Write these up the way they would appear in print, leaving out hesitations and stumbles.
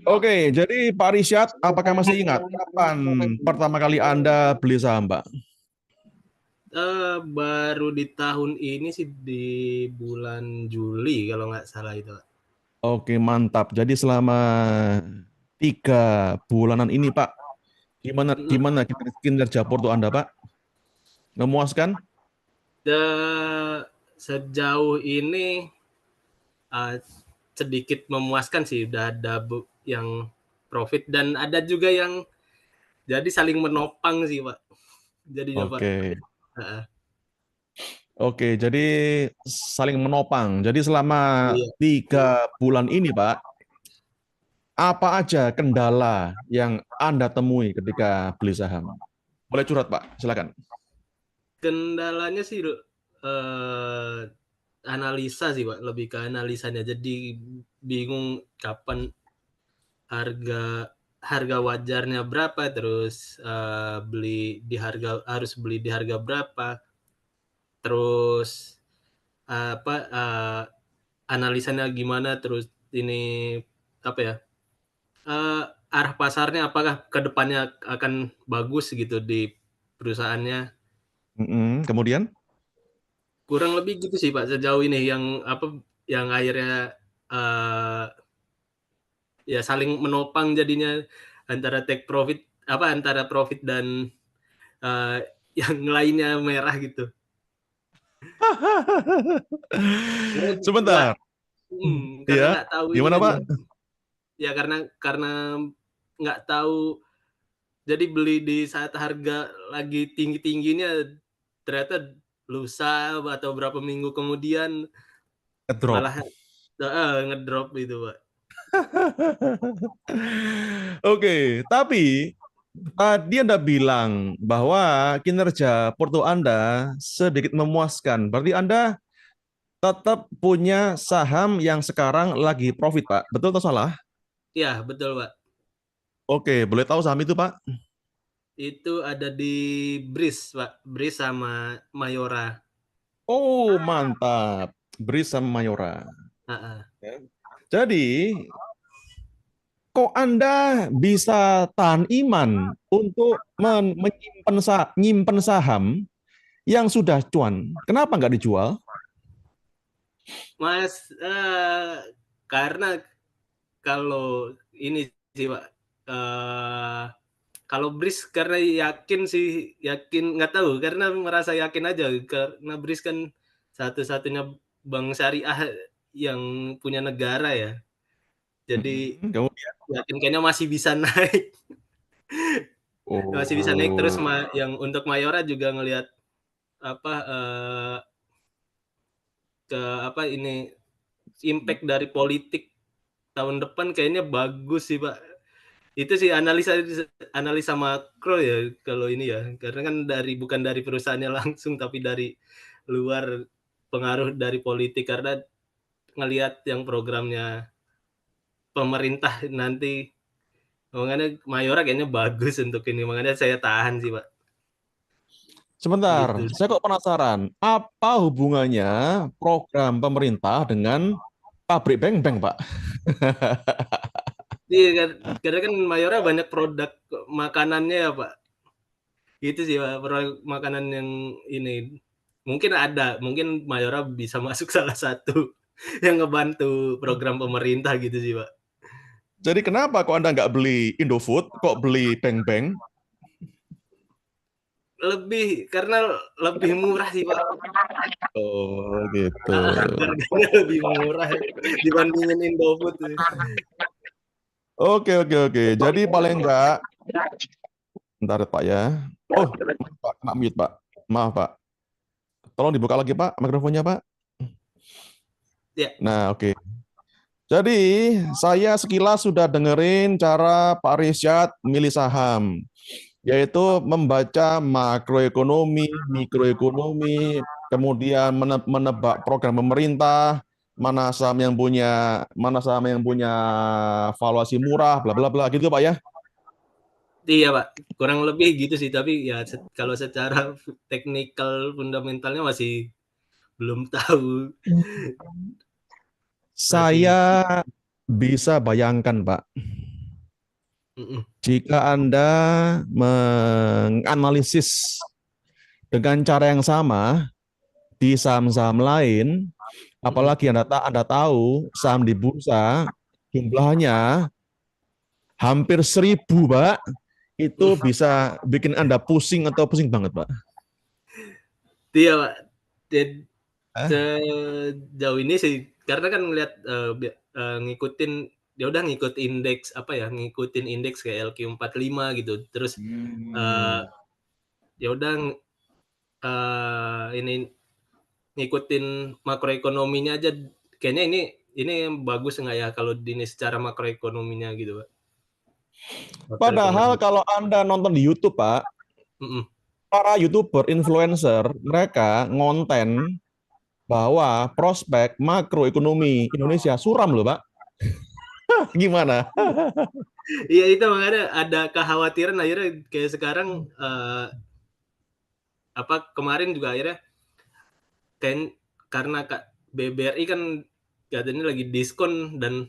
Oke, jadi Pak Risyad, apakah masih ingat kapan pertama kali Anda beli saham, Pak? Baru di tahun ini sih di bulan Juli kalau nggak salah itu. Oke, mantap. Jadi selama 3 bulanan ini, Pak, gimana Mhm, gimana kinerja porto Anda, Pak? Memuaskan? sejauh ini, eee, sedikit memuaskan sih, udah ada yang profit dan ada juga yang jadi saling menopang sih, Pak, jadinya, Pak. Oke. Heeh, Oke, jadi saling menopang. Jadi selama iya. 3 bulan ini, Pak, apa aja kendala yang Anda temui ketika beli saham? Boleh curhat, Pak? Silakan. Kendalanya sih, analisa sih, Pak, lebih ke analisanya. Jadi bingung kapan harga harga wajarnya berapa, terus, harus beli di harga berapa, terus, apa, analisanya gimana, terus ini, apa ya, eee, arah pasarnya apakah ke depannya akan bagus gitu di perusahaannya. Kemudian? Kurang lebih gitu sih, Pak, sejauh ini yang, apa, yang akhirnya, eee, ya saling menopang jadinya antara take profit antara profit dan Eee, yang lainnya merah gitu. Karena nggak Sebentar. karena Ya, nggak tahu ini gimana aja. Pak? Ya karena nggak tahu, jadi beli di saat harga lagi tinggi-tingginya, ternyata lusa atau berapa minggu kemudian Drop. malah ngedrop itu, Pak. Oke, tapi tadi Anda bilang bahwa kinerja porto Anda sedikit memuaskan. Berarti Anda tetap punya saham yang sekarang lagi profit, Pak. Betul atau salah? Iya betul, Pak. Oke, boleh tahu saham itu, Pak? Itu ada di BRIS, Pak, BRIS sama Mayora. Oh, mantap. Bris sama Mayora. Heeh. Ya. Jadi, kok Anda bisa tahan iman untuk nyimpen saham yang sudah cuan? Kenapa nggak dijual? Mas, karena kalau ini sih, Pak, eee, kalau BRIS karena yakin sih, yakin nggak tahu, karena merasa yakin aja, karena BRIS kan satu-satunya bank syariah yang punya negara ya. Jadi Kemudian, yakin kayaknya masih bisa naik, masih bisa naik terus oh, yang untuk Mayora juga ngelihat apa, ke apa ini, impact dari politik tahun depan kayaknya bagus sih, Pak. Itu sih analisa analisa makro ya kalau ini ya, karena kan bukan dari perusahaannya langsung, tapi dari luar, pengaruh dari politik, karena ngelihat yang programnya pemerintah nanti, makanya Mayora kayaknya bagus untuk ini, makanya saya tahan sih, Pak, sebentar, gitu. saya kok penasaran, apa hubungannya program pemerintah dengan pabrik beng-beng, Pak? Iya kan, karena kan Mayora banyak produk makanannya ya, Pak. Itu sih, Pak, makanan yang ini, mungkin Mayora bisa masuk salah satu yang ngebantu program pemerintah gitu sih, Pak. Jadi kenapa kok Anda nggak beli Indofood, kok beli beng-beng? Karena lebih murah sih, Pak. Oh, gitu. Heeh, harganya lebih murah dibandingin Indofood sih. Oke, oke, oke. Jadi paling enggak, bentar Pak ya. Oh, maaf, Pak, kena mute Pak. Maaf Pak. Tolong dibuka lagi Pak, mikrofonnya Pak. Ya, Nah, oke. Jadi saya sekilas sudah dengerin cara Pak Risyad milih saham, yaitu membaca makroekonomi, mikroekonomi, kemudian menebak program pemerintah, mana saham yang punya valuasi murah, bla bla bla gitu Pak ya. iya, Pak, kurang lebih gitu sih, tapi ya kalau secara teknikal fundamentalnya masih belum tahu, masih Saya bisa bayangkan, Pak. Mhm. Jika Anda menganalisis dengan cara yang sama di saham-saham lain, Mhm. apalagi Anda tahu saham di bursa jumlahnya hampir 1.000, Pak, itu Mhm. bisa bikin Anda pusing atau pusing banget, Pak. Iya, Pak. Jad Eh? sejauh ini sih karena kan ngelihat, ngikutin ya udah ngikut indeks apa ya, ngikutin indeks kayak LQ45 gitu. Terus, eee, Hmm. ya udah, ini ngikutin makroekonominya aja. Kayaknya ini bagus nggak ya kalau ini secara makroekonominya gitu, Pak. Padahal Makroekonomi. kalau Anda nonton di YouTube, Pak, Mhm. para YouTuber, influencer, mereka ngonten bahwa prospek makroekonomi Indonesia suram loh, Pak. Gimana? Iya itu makanya ada kekhawatiran akhirnya kayak sekarang, kemarin juga akhirnya kan karena BBRI kan katanya lagi diskon dan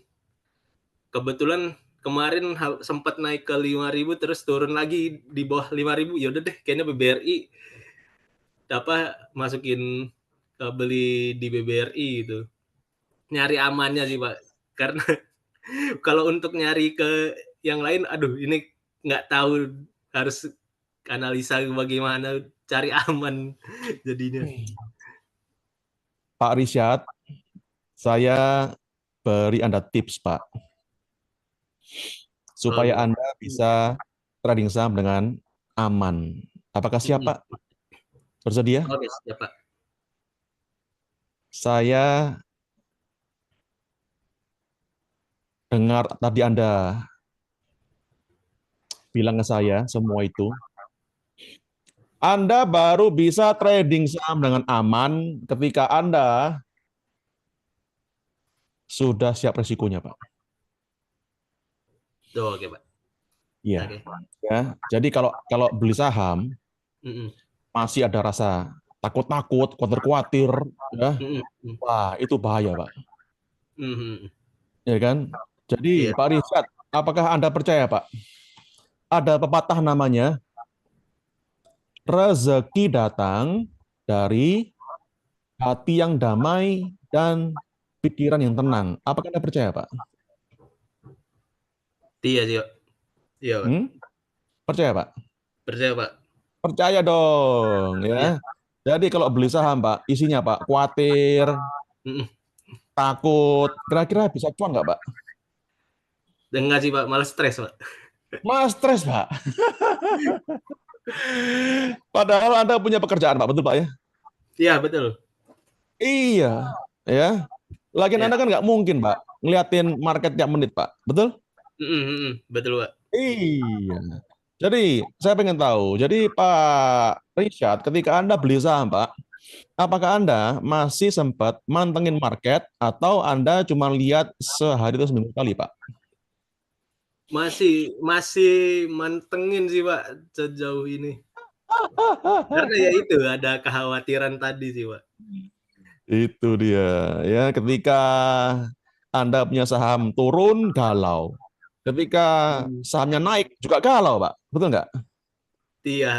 kebetulan kemarin sempat naik ke 5.000 terus turun lagi di bawah 5.000, ya udah deh kayaknya BBRI masukin, beli di BBRI gitu. Nyari amannya sih, Pak. Karena kalau untuk nyari ke yang lain, aduh ini nggak tahu harus analisa bagaimana cari aman jadinya. Pak Risyad, saya beri Anda tips, Pak, Oke, supaya Pak. Anda bisa trading saham dengan aman. Apakah siap, Mhm. Pak? Bersedia? Oke, siap, Pak. Saya dengar tadi Anda bilang ke saya semua itu. Anda baru bisa trading saham dengan aman ketika Anda sudah siap resikonya, Pak. Tuh, oke, Pak. Iya, Oke. ya. Jadi kalau kalau beli saham Mhm. masih ada rasa takut-takut, khawatir-khawatir, ya. Mhm. Mhm. Wah, itu bahaya, Pak. Mhm. Ya kan? Jadi, Iya. Pak Rizat, apakah Anda percaya, Pak? Ada pepatah namanya, rezeki datang dari hati yang damai dan pikiran yang tenang. Apakah Anda percaya, Pak? Iya sih, Pak. Iya, Pak. Hmm? Percaya, Pak? Percaya, Pak. Percaya dong, Iya. ya. Jadi kalau beli saham, Pak, isinya, Pak, khawatir, Mhm. takut, kira-kira bisa cuan nggak, Pak? Enggak sih, Pak, malah stres, Pak. Mas, stres, Pak. Padahal Anda punya pekerjaan, Pak. Betul, Pak, ya? Iya, betul. Iya, ya. Lagian Iya. Anda kan nggak mungkin, Pak, ngeliatin market tiap menit, Pak. Betul? Mhm. Mhm. Betul, Pak. Iya. Jadi, saya pengen tahu. Jadi, Pak Richard, ketika Anda beli saham, Pak, apakah Anda masih sempat mantengin market atau Anda cuma lihat sehari itu seminggu kali, Pak? Masih masih mantengin sih, Pak, sejauh ini. Karena ya itu, ada kekhawatiran tadi sih, Pak. Itu dia. Ya, ketika Anda punya saham turun, galau. Ketika Mhm. sahamnya naik, juga galau, Pak. Betul nggak? Iya.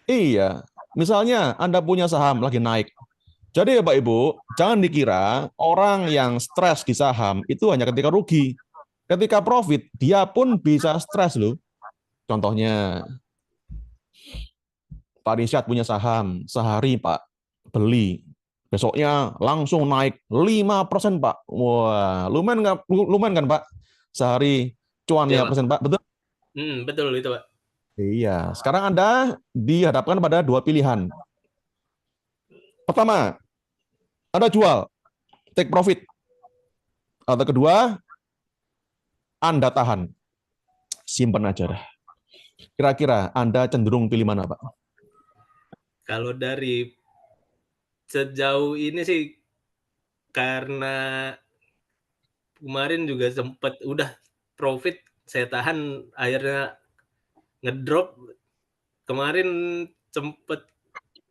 Iya. Misalnya Anda punya saham lagi naik. Jadi ya Pak Ibu, jangan dikira orang yang stres di saham itu hanya ketika rugi. Ketika profit, dia pun bisa stres loh. Contohnya, Pak Risyad punya saham, sehari Pak, beli. Besoknya langsung naik 5%, Pak. Wah, lumayan nggak? Lumayan kan Pak? Sehari cuan Iya, 5%, Pak. Pak. Betul? Betul itu, Pak. Iya. Sekarang Anda dihadapkan pada dua pilihan. Pertama, Anda jual, take profit. Atau kedua, Anda tahan, simpan aja dah. Kira-kira Anda cenderung pilih mana, Pak? Kalau dari sejauh ini sih karena kemarin juga sempet udah profit, saya tahan akhirnya ngedrop. Kemarin sempet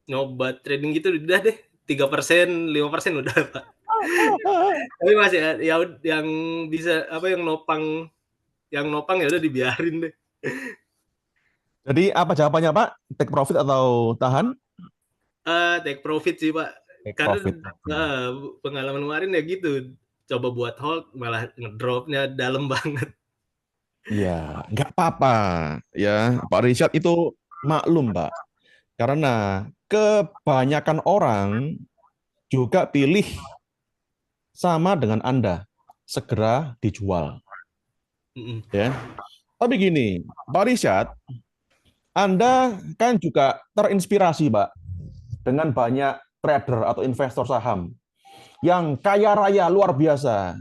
nyoba trading gitu udah deh 3%, 5% udah, Pak. Tapi masih ya yang bisa apa, yang nopang yang nopang ya udah dibiarin deh. Jadi apa jawabannya Pak? Take profit atau tahan? Take profit sih Pak, Take karena profit. pengalaman kemarin ya gitu, coba buat hold malah ngedropnya dalam banget. Ya, nggak apa-apa. Ya, Pak Richard itu maklum, Pak. Karena kebanyakan orang juga pilih sama dengan Anda, segera dijual. Mhm. Ya, tapi gini, Pak Richard, Anda kan juga terinspirasi, Pak, dengan banyak trader atau investor saham yang kaya raya luar biasa,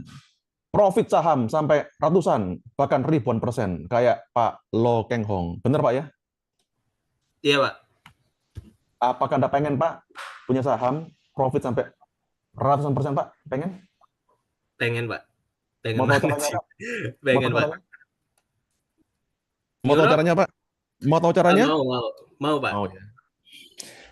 profit saham sampai ratusan bahkan ribuan persen, kayak Pak Lo Keng Hong. Benar Pak ya? Iya Pak, Apakah Anda pengen Pak punya saham profit sampai ratusan persen Pak? Pengen? pengen Pak, pengen Mau tahu banget caranya sih, Pak? Mau pengen tahu Pak. caranya? Mau tahu Gimana Pak? caranya Pak? Mau tahu caranya? Mau Pak. Mau ya.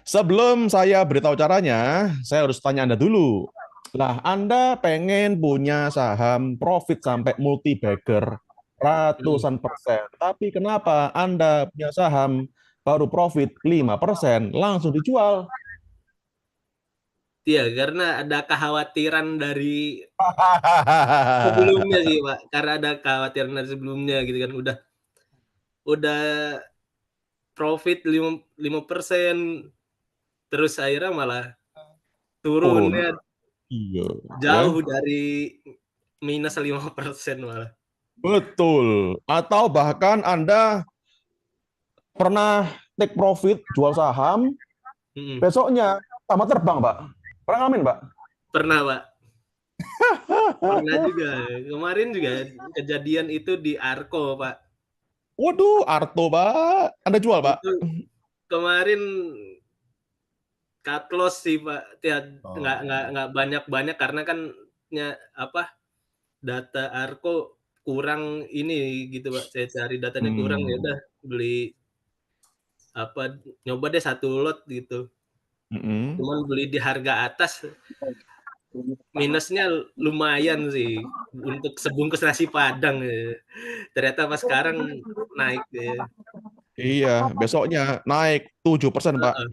Sebelum saya beritahu caranya, saya harus tanya Anda dulu. Lah, Anda pengen punya saham profit sampai multi bagger Mhm. ratusan persen. Tapi kenapa Anda punya saham baru profit 5% langsung dijual? Iya, karena ada kekhawatiran dari sebelumnya sih Pak, karena ada kekhawatiran dari sebelumnya gitu kan, udah profit 5% terus akhirnya malah Turun. turunnya Iya, ya. jauh dari minus 5% malah. Betul. Atau bahkan Anda pernah take profit jual saham, Mhm. besoknya sama terbang, Pak. Pernah ngalamin, Pak? Pernah Pak, pernah juga. Kemarin juga kejadian itu di Arko Pak. Waduh, Arto, Pak. Anda jual, Pak? Itu kemarin cut loss sih Pak, ya Oh. nggak banyak-banyak karena kan apa, data Arko kurang ini gitu Pak, saya cari datanya kurang ya Hmm. udah beli apa, nyoba deh 1 lot gitu. Mm-mm. Cuman beli di harga atas, minusnya lumayan sih untuk sebungkus nasi Padang ya. Ternyata pas sekarang naik ya. Iya, besoknya naik 7%, Pak. Heeh.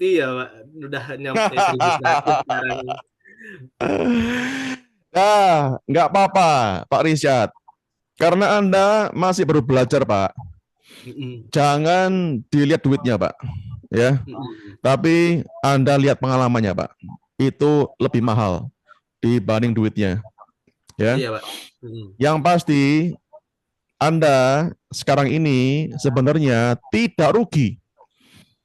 Iya Pak, udah nyampe 1.100 sekarang. Nah, nggak apa-apa, Pak Risyad. Karena Anda masih baru belajar, Pak. Mhm, Jangan dilihat duitnya, Pak. Ya, mhm. tapi Anda lihat pengalamannya, Pak. Itu lebih mahal dibanding duitnya. Ya, Iya Pak, mhm, yang pasti Anda sekarang ini sebenarnya tidak rugi,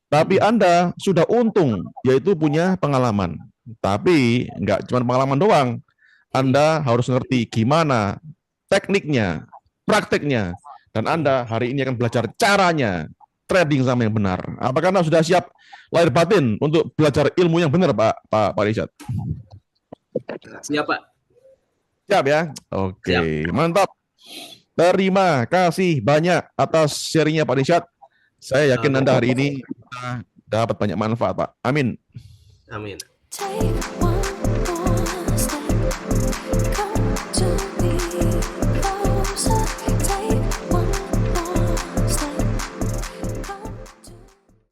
tapi mhm. Anda sudah untung, yaitu punya pengalaman. Tapi nggak cuma pengalaman doang, Mhm, Anda harus ngerti gimana tekniknya, prakteknya, dan mhm. Anda hari ini akan belajar caranya trading sama yang benar. Apakah Anda sudah siap lahir batin untuk belajar ilmu yang benar, Pak Richard? Siap Pak, Siap ya? siap. Oke, mantap. Terima kasih banyak atas sharingnya Pak Richard. Saya yakin Oke, Anda hari ini bisa dapat banyak manfaat, Pak. Amin. amin. Take one more step, come to me.